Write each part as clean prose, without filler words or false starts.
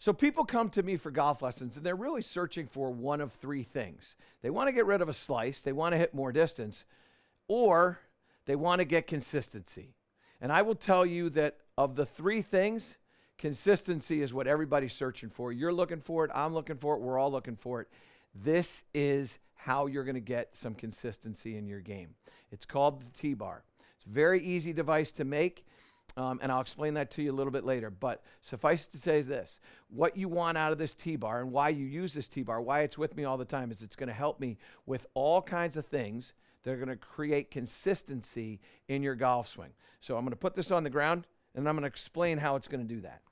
So people come to me for golf lessons, and they're really searching for one of three things. They want to get rid of a slice, they want to hit more distance, or they want to get consistency. And I will tell you that of the three things, consistency is what everybody's searching for. You're looking for it, I'm looking for it, we're all looking for it. This is how you're going to get some consistency in your game. It's called the T-Bar. It's a very easy device to make. And I'll explain that to you a little bit later. But suffice to say is this. What you want out of this T-Bar and why you use this T-Bar, why it's with me all the time, is it's going to help me with all kinds of things that are going to create consistency in your golf swing. So I'm going to put this on the ground, and I'm going to explain how it's going to do that.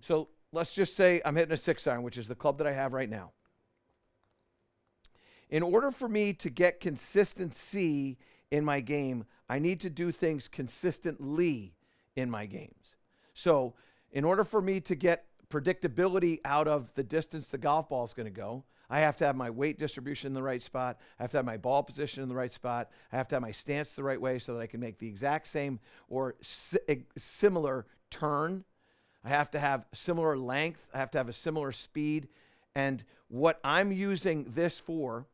So let's just say I'm hitting a 6-iron, which is the club that I have right now. In order for me to get consistency in my game, I need to do things consistently in my games. So in order for me to get predictability out of the distance the golf ball is going to go, I have to have my weight distribution in the right spot. I have to have my ball position in the right spot. I have to have my stance the right way so that I can make the exact same or similar turn. I have to have similar length. I have to have a similar speed. And what I'm using this for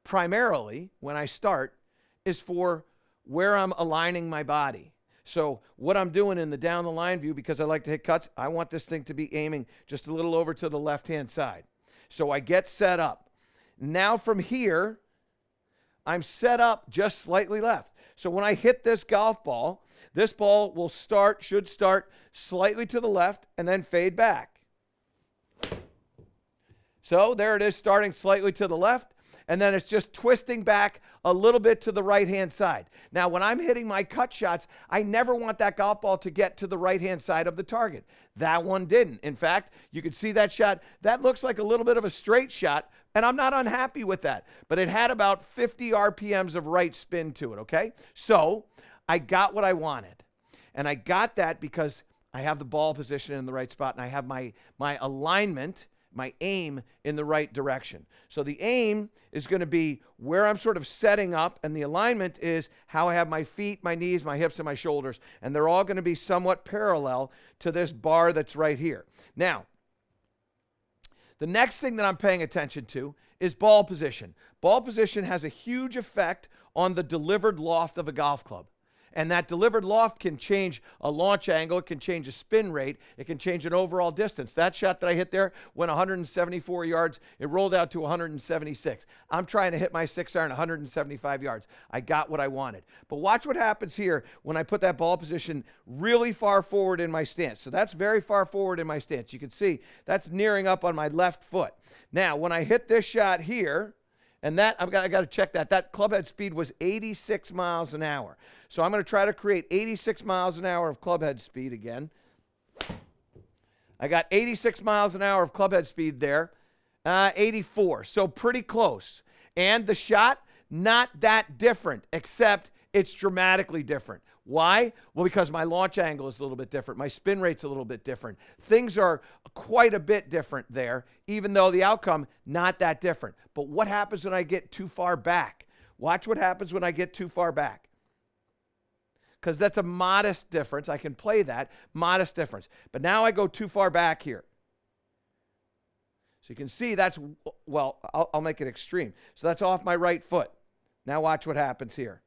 primarily when I start is for where I'm aligning my body. So what I'm doing in the down the line view, because I like to hit cuts, I want this thing to be aiming just a little over to the left-hand side. So I get set up. Now from here, I'm set up just slightly left. So when I hit this golf ball, this ball will should start slightly to the left and then fade back. So there it is, starting slightly to the left, and then it's just twisting back a little bit to the right-hand side. Now, when I'm hitting my cut shots, I never want that golf ball to get to the right-hand side of the target. That one didn't. In fact, you can see that shot. That looks like a little bit of a straight shot, and I'm not unhappy with that. But it had about 50 RPMs of right spin to it, okay? So I got what I wanted. And I got that because I have the ball position in the right spot, and I have my alignment, my aim in the right direction. So the aim is going to be where I'm sort of setting up, and the alignment is how I have my feet, my knees, my hips, and my shoulders, and they're all going to be somewhat parallel to this bar that's right here. Now, the next thing that I'm paying attention to is ball position. Ball position has a huge effect on the delivered loft of a golf club. And that delivered loft can change a launch angle, it can change a spin rate, it can change an overall distance. That shot that I hit there went 174 yards, it rolled out to 176. I'm trying to hit my 6-iron 175 yards. I got what I wanted. But watch what happens here when I put that ball position really far forward in my stance. So that's very far forward in my stance. You can see that's nearing up on my left foot. Now, when I hit this shot here, and that, I got to check that. That club head speed was 86 miles an hour. So I'm going to try to create 86 miles an hour of club head speed again. I got 86 miles an hour of club head speed there. 84, so pretty close. And the shot, not that different, except it's dramatically different. Why? Well, because my launch angle is a little bit different. My spin rate's a little bit different. Things are quite a bit different there, even though the outcome, not that different. But what happens when I get too far back? Watch what happens when I get too far back. Because that's a modest difference. I can play that, modest difference. But now I go too far back here. So you can see that's, well, I'll make it extreme. So that's off my right foot. Now watch what happens here.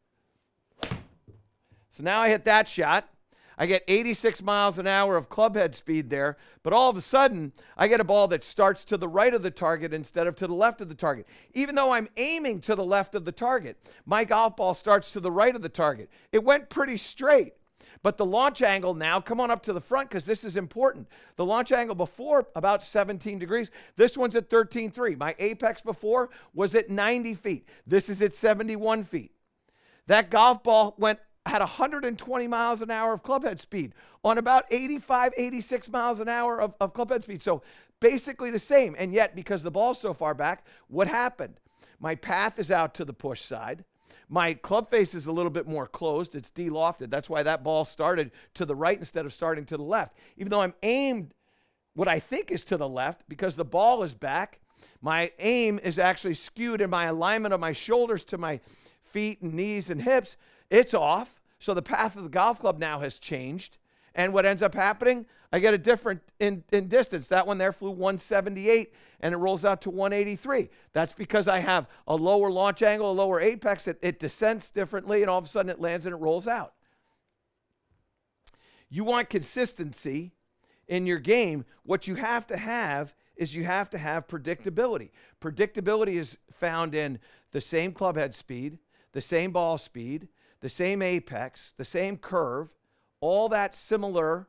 So now I hit that shot. I get 86 miles an hour of club head speed there, but all of a sudden, I get a ball that starts to the right of the target instead of to the left of the target. Even though I'm aiming to the left of the target, my golf ball starts to the right of the target. It went pretty straight, but the launch angle now, come on up to the front because this is important. The launch angle before, about 17 degrees. This one's at 13.3. My apex before was at 90 feet. This is at 71 feet. That golf ball had 120 miles an hour of clubhead speed on about 85, 86 miles an hour of clubhead speed. So basically the same. And yet, because the ball's so far back, what happened? My path is out to the push side. My club face is a little bit more closed. It's de-lofted. That's why that ball started to the right instead of starting to the left. Even though I'm aimed what I think is to the left, because the ball is back, my aim is actually skewed in my alignment of my shoulders to my feet and knees and hips. It's off. So the path of the golf club now has changed. And what ends up happening, I get a different in distance. That one there flew 178 and it rolls out to 183. That's because I have a lower launch angle, a lower apex. It descends differently, and all of a sudden it lands and it rolls out. You want consistency in your game. What you have to have is you have to have predictability. Predictability is found in the same club head speed, the same ball speed, the same apex, the same curve, all that similar,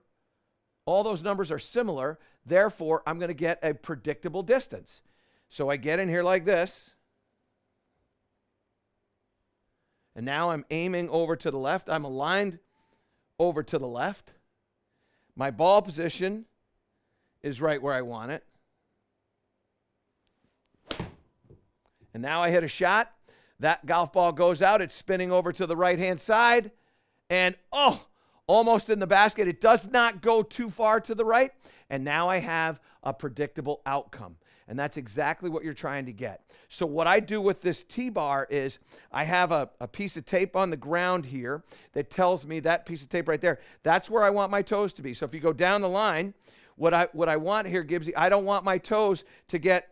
all those numbers are similar. Therefore, I'm going to get a predictable distance. So I get in here like this. And now I'm aiming over to the left. I'm aligned over to the left. My ball position is right where I want it. And now I hit a shot. That golf ball goes out. It's spinning over to the right-hand side. And, almost in the basket. It does not go too far to the right. And now I have a predictable outcome. And that's exactly what you're trying to get. So what I do with this T-bar is I have a piece of tape on the ground here that tells me, that piece of tape right there, that's where I want my toes to be. So if you go down the line, what I want here, Gibbsy, I don't want my toes to get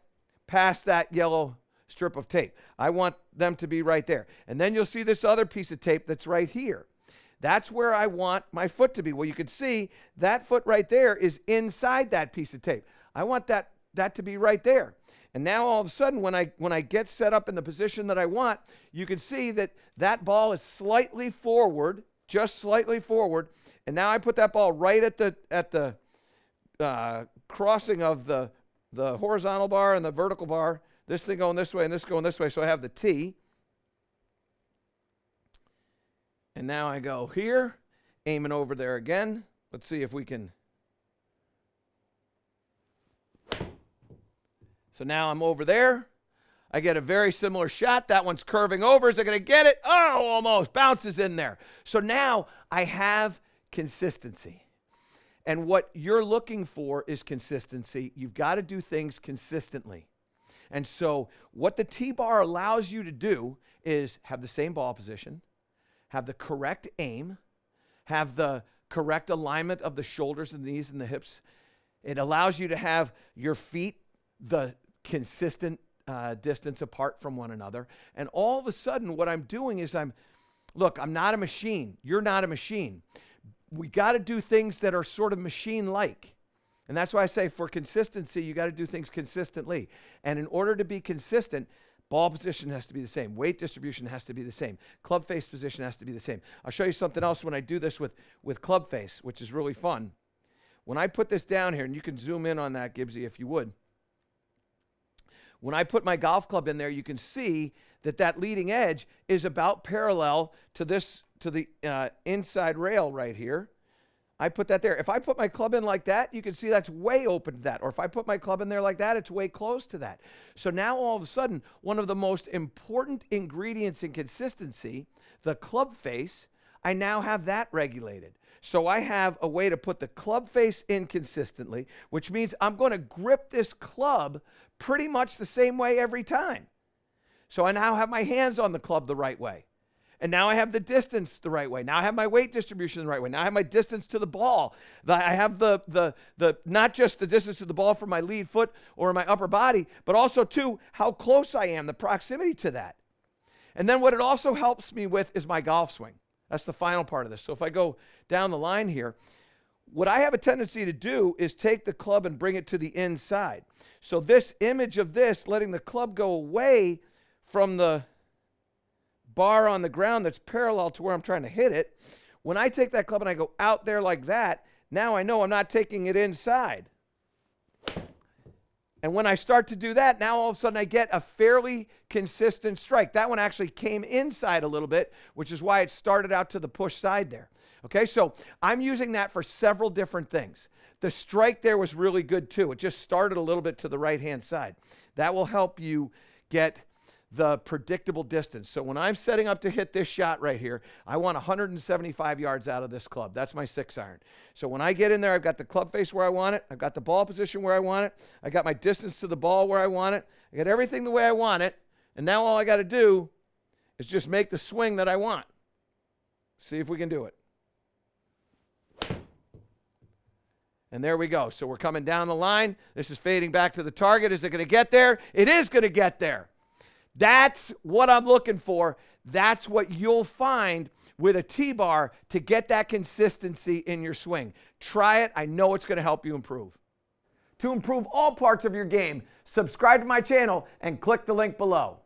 past that yellow strip of tape. I want them to be right there. And then you'll see this other piece of tape that's right here. That's where I want my foot to be. Well, you can see that foot right there is inside that piece of tape. I want that to be right there. And now all of a sudden, when I get set up in the position that I want, you can see that ball is slightly forward, just slightly forward. And now I put that ball right at the crossing of the horizontal bar and the vertical bar. This thing going this way and this going this way. So I have the T. And now I go here, aiming over there again. Let's see if we can. So now I'm over there. I get a very similar shot. That one's curving over. Is it going to get it? Oh, almost. Bounces in there. So now I have consistency. And what you're looking for is consistency. You've got to do things consistently. And so what the T-bar allows you to do is have the same ball position, have the correct aim, have the correct alignment of the shoulders and knees and the hips. It allows you to have your feet the consistent distance apart from one another. And all of a sudden, what I'm doing is I'm not a machine. You're not a machine. We got to do things that are sort of machine-like. And that's why I say for consistency, you got to do things consistently. And in order to be consistent, ball position has to be the same. Weight distribution has to be the same. Club face position has to be the same. I'll show you something else when I do this with club face, which is really fun. When I put this down here, and you can zoom in on that, Gibbsy, if you would. When I put my golf club in there, you can see that leading edge is about parallel to the inside rail right here. I put that there. If I put my club in like that, you can see that's way open to that. Or if I put my club in there like that, it's way close to that. So now all of a sudden, one of the most important ingredients in consistency, the club face, I now have that regulated. So I have a way to put the club face in consistently, which means I'm going to grip this club pretty much the same way every time. So I now have my hands on the club the right way. And now I have the distance the right way. Now I have my weight distribution the right way. Now I have my distance to the ball. I have the not just the distance to the ball from my lead foot or my upper body, but also too how close I am, the proximity to that. And then what it also helps me with is my golf swing. That's the final part of this. So if I go down the line here, what I have a tendency to do is take the club and bring it to the inside. So this image of this, letting the club go away from the bar on the ground that's parallel to where I'm trying to hit it. When I take that club and I go out there like that, now I know I'm not taking it inside. And when I start to do that, now all of a sudden I get a fairly consistent strike. That one actually came inside a little bit, which is why it started out to the push side there. Okay, so I'm using that for several different things. The strike there was really good too. It just started a little bit to the right-hand side. That will help you get the predictable distance. So when I'm setting up to hit this shot right here, I want 175 yards out of this club. That's my 6-iron. So when I get in there, I've got the club face where I want it. I've got the ball position where I want it. I got my distance to the ball where I want it. I got everything the way I want it. And now all I got to do is just make the swing that I want. See if we can do it. And there we go. So we're coming down the line. This is fading back to the target. Is it going to get there? It is going to get there. That's what I'm looking for. That's what you'll find with a T-bar to get that consistency in your swing. Try it. I know it's going to help you improve. To improve all parts of your game, subscribe to my channel and click the link below.